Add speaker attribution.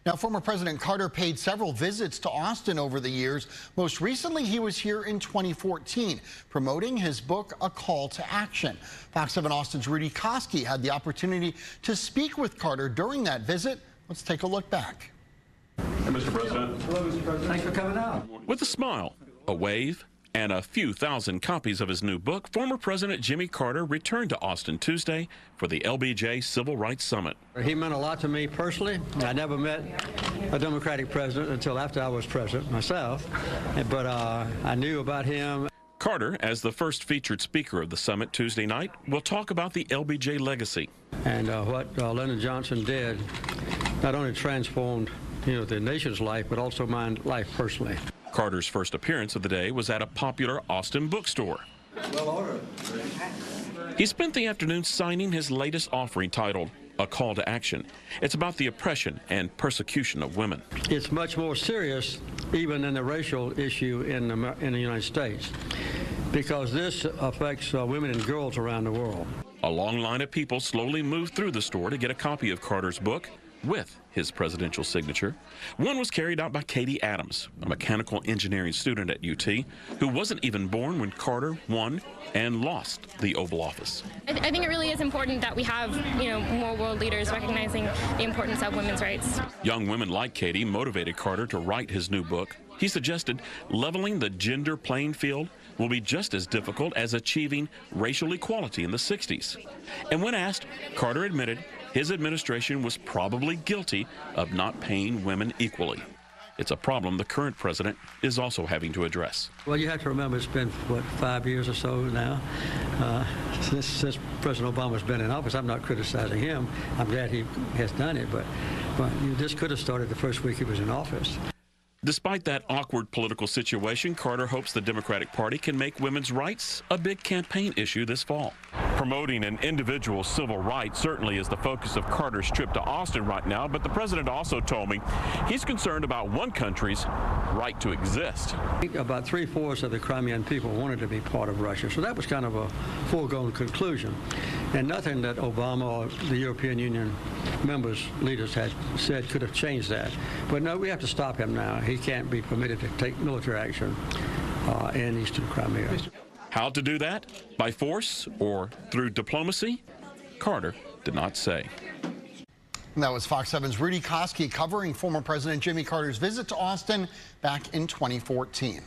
Speaker 1: Now, former President Carter paid several visits to Austin over the years. Most recently, he was here in 2014, promoting his book, A Call to Action. Fox 7 Austin's Rudy Koski had the opportunity to speak with Carter during that visit. Let's take a look back.
Speaker 2: Hey, Mr. President.
Speaker 3: Hello, Mr. President. Thanks for coming out.
Speaker 2: With a smile, a wave, and a few thousand copies of his new book, former President Jimmy Carter returned to Austin Tuesday for the LBJ Civil Rights Summit.
Speaker 3: He meant a lot to me personally. I never met a Democratic president until after I was president myself, but I knew about him.
Speaker 2: Carter, as the first featured speaker of the summit Tuesday night, will talk about the LBJ legacy.
Speaker 3: And what Lyndon Johnson did not only transformed the nation's life, but also my life personally.
Speaker 2: Carter's first appearance of the day was at a popular Austin bookstore. He spent the afternoon signing his latest offering titled A Call to Action. It's about the oppression and persecution of women.
Speaker 3: It's much more serious even than the racial issue in the United States, because this affects women and girls around the world.
Speaker 2: A long line of people slowly moved through the store to get a copy of Carter's book with his presidential signature. One was carried out by Katie Adams, a mechanical engineering student at UT, who wasn't even born when Carter won and lost the Oval Office.
Speaker 4: I think it really is important that we have, more world leaders recognizing the importance of women's rights.
Speaker 2: Young women like Katie motivated Carter to write his new book. He suggested leveling the gender playing field will be just as difficult as achieving racial equality in the 60s. And when asked, Carter admitted his administration was probably guilty of not paying women equally. It's a problem the current president is also having to address.
Speaker 3: Well, you have to remember it's been, 5 years or so now since President Obama's been in office. I'm not criticizing him. I'm glad he has done it, but this could have started the first week he was in office.
Speaker 2: Despite that awkward political situation, Carter hopes the Democratic Party can make women's rights a big campaign issue this fall. Promoting an individual's civil rights certainly is the focus of Carter's trip to Austin right now, but the president also told me he's concerned about one country's right to exist.
Speaker 3: About 3/4 of the Crimean people wanted to be part of Russia, so that was kind of a foregone conclusion. And nothing that Obama or the European Union leaders had said could have changed that. But no, we have to stop him now. He can't be permitted to take military action in eastern Crimea.
Speaker 2: How to do that? By force or through diplomacy? Carter did not say.
Speaker 1: And that was Fox 7's Rudy Koski covering former President Jimmy Carter's visit to Austin back in 2014.